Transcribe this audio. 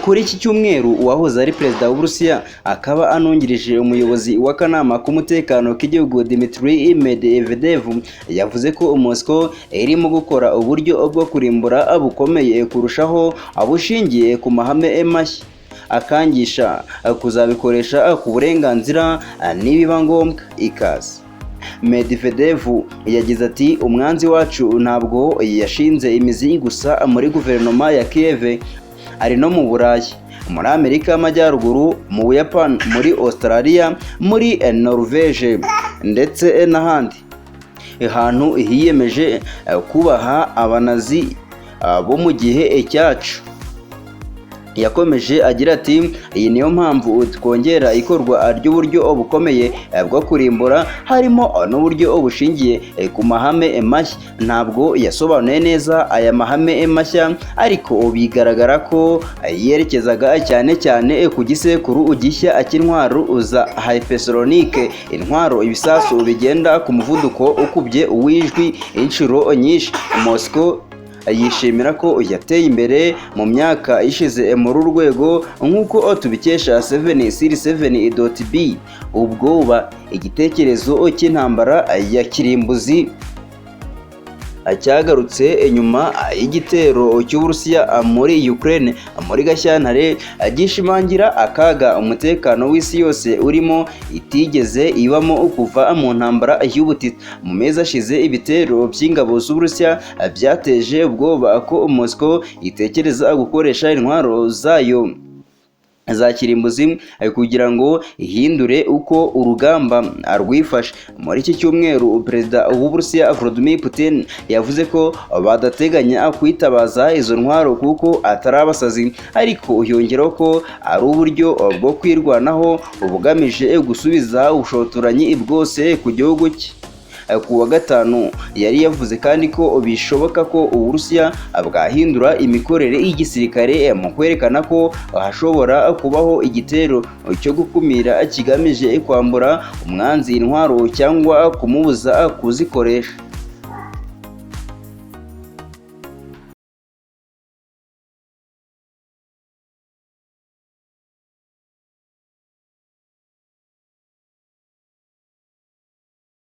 Kuri iki cyumweru uwahoze ari perezida w'Uburusiya akaba anungirije umuyobozi w'akanama k'umutekano k'igihugu Dmitry Medvedev yavuze ko Moscow irimo gukora uburyo bwo kurimbura bukomeye kurushaho abushingiye ku mahame mashya, akangisha kuzabikoresha ku burenganzira nibiba ngombwa ikaze. Medvedev yagize ati umwanzi wacu ntabwo yashinze imizi gusa muri guverinoma ya Kiev, ari no mu Burayi, muri Amerika y'Amajyaruguru, mu Buyapani, muri Australia, muri Norvege ndetse n'ahandi hantu hiyemeje kubaha abanazi bo mu gihe cyacu. Yakomeje agira ati iyi niyo mpamvu twongera ikorwa ry'uburyo bukomeye bwo kurimbura, harimo n'uburyo bushingiye ku mahame mashya. Ntabwo yasobanuye neza aya mahame mashya, ariko bigaragara ko yerekezaga cyane cyane ku gisekuru gishya cy'intwaro za hypersonic, intwaro ibisasu bigenda ku muvuduko ukubye uw'ijwi inshuro nyinshi. Moscow yishimira ko yateye imbere mu myaka ishize muri uru rwego nk'uko tubikesha 7c7.b. ubwoba igitekerezo cy'intambara ya kirimbuzi cyagarutse nyuma y'igitero cy'Uburusiya muri Ukraine muri Gashyantare, gishimangira akaga umutekano w'isi yose urimo itigeze ibamo kuva mu ntambara y'ubutita. Mu mezi ashize ibitero by'ingabo z'Uburusiya byateje ubwoba ko Moscow itekereza gukoresha intwaro zayo za kirimbuzi kugira ngo ihindure uko urugamba rwifashe. Muri iki cyumweru perezida w'Uburusiya Vladimir Putin yavuze ko badateganya kwitabaza izo ntwaro kuko atari abasazi, ariko yongeraho ko ari uburyo bwo kwirwanaho bugamije gusubiza ubushotoranyi bwose ku gihugu cye. Ku wa gatanu yari yavuze kandi ko bishoboka ko Uburusiya bwahindura imikorere y'igisirikare mu kwerekana ko hashobora kubaho igitero cyo gukumira kigamije kwambura umwanzi intwaro cyangwa kumubuza kuzikoresha.